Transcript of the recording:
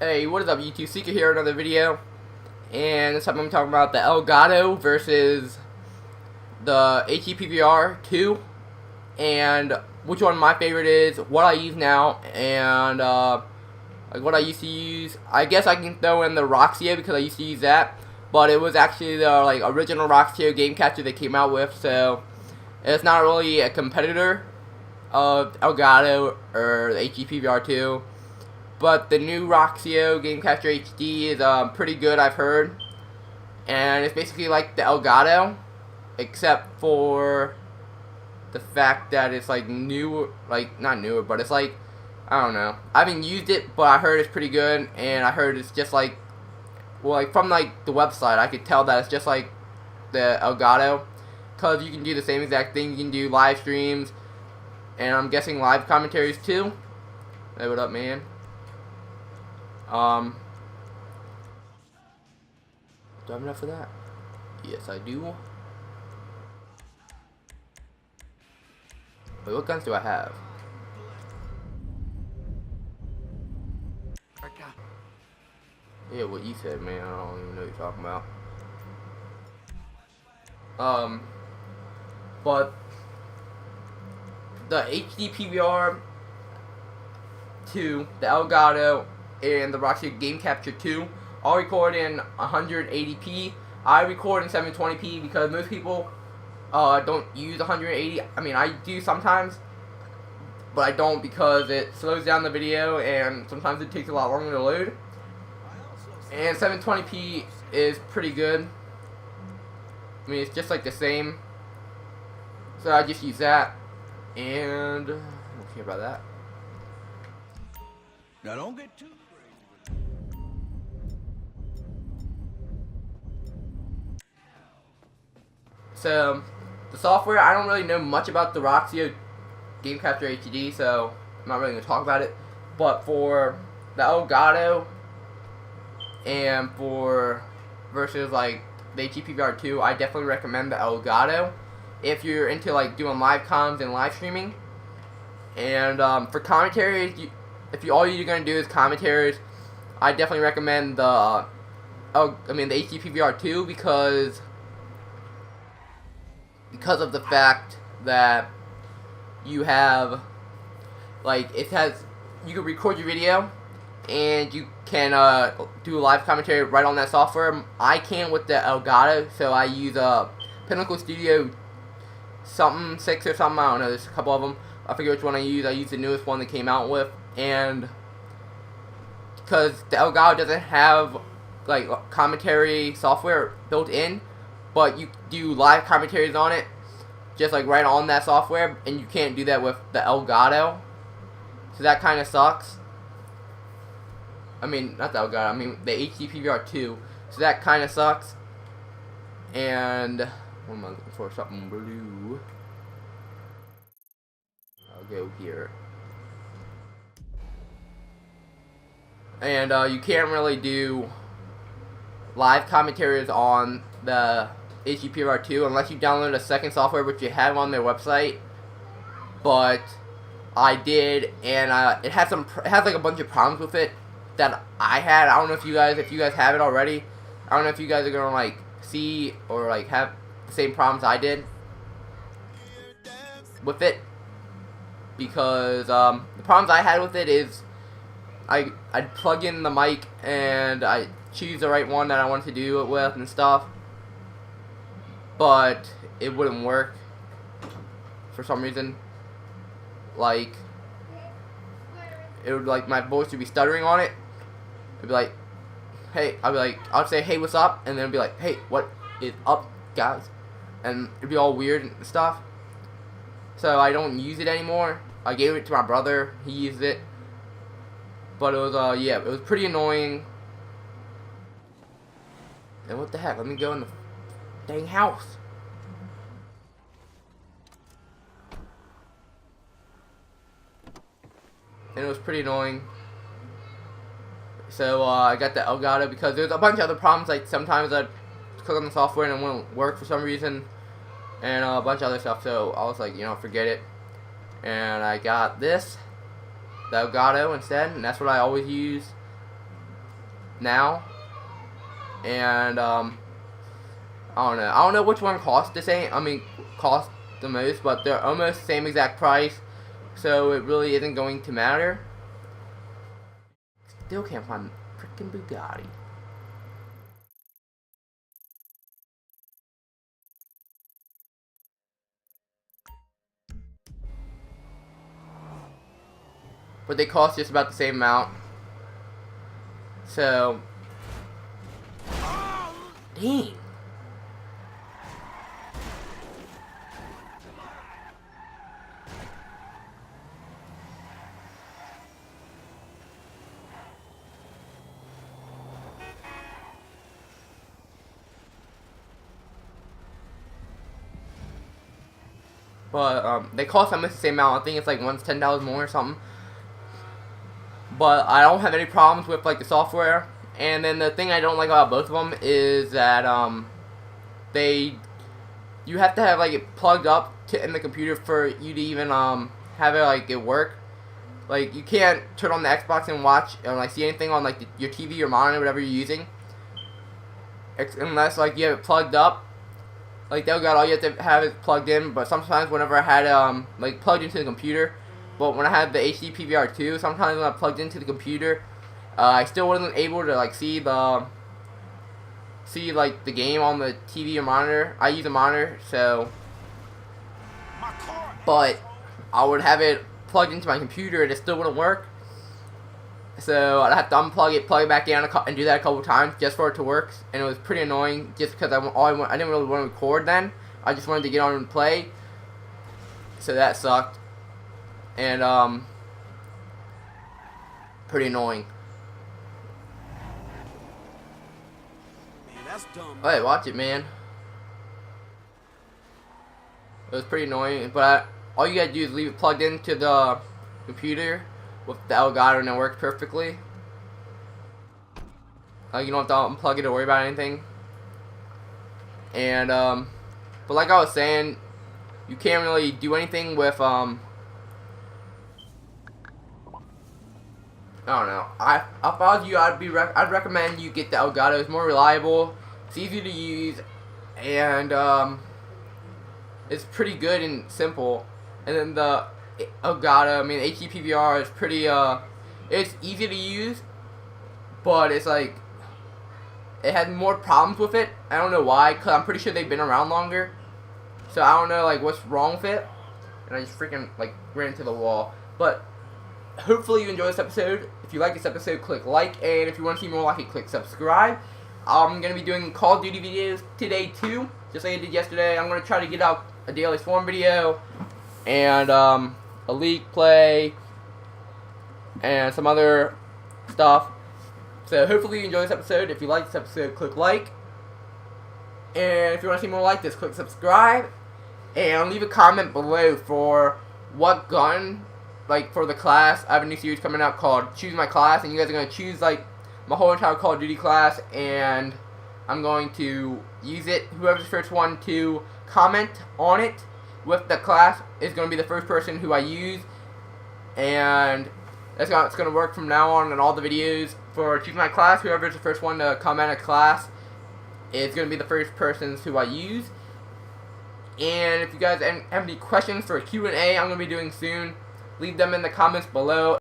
Hey, what is up YouTube? Seeker here, another video. And this time I'm talking about the Elgato versus the HD PVR 2. And which one my favorite is, what I use now, and like what I used to use. I guess I can throw in the Roxio because I used to use that. But it was actually the original Roxio game capture they came out with, so it's not really a competitor of Elgato or the HD PVR 2. But the new Roxio Game Capture HD is pretty good, I've heard. And it's basically like the Elgato, except for the fact that it's like new, like not newer, but it's like, I don't know. I haven't used it, but I heard it's pretty good, and I heard it's just like, well, like from like the website, I could tell that it's just like the Elgato, cause you can do the same exact thing. You can do live streams, and I'm guessing live commentaries too. Hey, what up, man? Do I have enough for that? Yes, I do. Wait, what guns do I have? Yeah, what you said, man. I don't even know what you're talking about. But the HD PVR 2, the Elgato, and the Roxio Game Capture 2 all record in 180p. I record in 720p because most people don't use 180. I mean, I do sometimes, but I don't because it slows down the video and sometimes it takes a lot longer to load. And 720p is pretty good. I mean, it's just like the same. So I just use that, and I don't care about that. Now don't get too crazy. So, the software, I don't really know much about the Roxio Game Capture HD, so I'm not really going to talk about it. But for the Elgato and for versus like the HD PVR 2, I definitely recommend the Elgato if you're into like doing live comms and live streaming. And for commentaries, if all you're going to do is commentaries, I definitely recommend the HD PVR 2 because of the fact that you have, like, you can record your video and you can do a live commentary right on that software. I can with the Elgato, so I use Pinnacle Studio something 6 or something, I don't know, there's a couple of them. I forget which one I use the newest one they came out with, and because the Elgato doesn't have like commentary software built in, but you do live commentaries on it, just like right on that software, and you can't do that with the Elgato. So that kind of sucks. I mean, not the Elgato, I mean the HD PVR 2. So that kind of sucks. And what am I looking for? Something blue. I'll go here. And you can't really do live commentaries on the HD PVR 2 unless you download a second software, which you have on their website. But I did, and it has like a bunch of problems with it that I had. I don't know if you guys have it already. I don't know if you guys are gonna like see or like have the same problems I did with it, because the problems I had with it is I'd plug in the mic and I choose the right one that I wanted to do it with and stuff, but it wouldn't work for some reason. Like, it would, like, my voice would be stuttering on it. It'd be like, hey, I'd say, hey, what's up? And then it'd be like, hey, what is up, guys? And it'd be all weird and stuff. So I don't use it anymore. I gave it to my brother. He used it. But it was, yeah, it was pretty annoying. And what the heck? Let me go in the dang house. And it was pretty annoying. So I got the Elgato because there's a bunch of other problems. Like sometimes I'd click on the software and it wouldn't work for some reason, and a bunch of other stuff. So I was like, you know, forget it. And I got this, the Elgato instead, and that's what I always use. now, and I don't know which one costs the same. Cost the most, but they're almost the same exact price, so it really isn't going to matter. Still can't find freaking Bugatti. But they cost just about the same amount. So, dang. But they cost almost the same amount. I think it's like one's $10 more or something. But I don't have any problems with like the software. And then the thing I don't like about both of them is that you have to have like it plugged up in the computer for you to even have it like it work. Like you can't turn on the Xbox and watch and like see anything on like your TV or monitor, whatever you're using, unless like you have it plugged up. Like Elgato, all you have to have it plugged in. But sometimes whenever I had like plugged into the computer, but when I had the HD PVR 2, sometimes when I plugged into the computer, I still wasn't able to like see like the game on the TV or monitor. I use a monitor, so. But I would have it plugged into my computer and it still wouldn't work. So I'd have to unplug it, plug it back in, and do that a couple times just for it to work. And it was pretty annoying, just because I didn't really want to record then. I just wanted to get on and play. So that sucked. And pretty annoying. Man, that's dumb. Hey, watch it, man. It was pretty annoying, but all you gotta do is leave it plugged into the computer with the Elgato and it works perfectly. You don't have to unplug it or worry about anything. And but like I was saying, you can't really do anything with I don't know. If I was you, I'd recommend you get the Elgato. It's more reliable. It's easy to use, and it's pretty good and simple. And then the Elgato, HD PVR is pretty. It's easy to use, but it's like it had more problems with it. I don't know why, cause I'm pretty sure they've been around longer. So I don't know like what's wrong with it. And I just freaking like ran into the wall, but. Hopefully you enjoyed this episode. If you like this episode, click like, and if you want to see more like it, click subscribe. I'm going to be doing Call of Duty videos today too, just like I did yesterday. I'm going to try to get out a daily Swarm video, and a league play, and some other stuff. So hopefully you enjoyed this episode. If you like this episode, click like, and if you want to see more like this, click subscribe, and leave a comment below for what gun. Like for the class, I have a new series coming out called Choose My Class, and you guys are going to choose like my whole entire Call of Duty class, and I'm going to use it. Whoever's the first one to comment on it with the class is going to be the first person who I use, and it's going to work from now on in all the videos for Choose My Class. Whoever's the first one to comment a class is going to be the first person who I use. And if you guys have any questions for a Q&A I'm going to be doing soon, leave them in the comments below.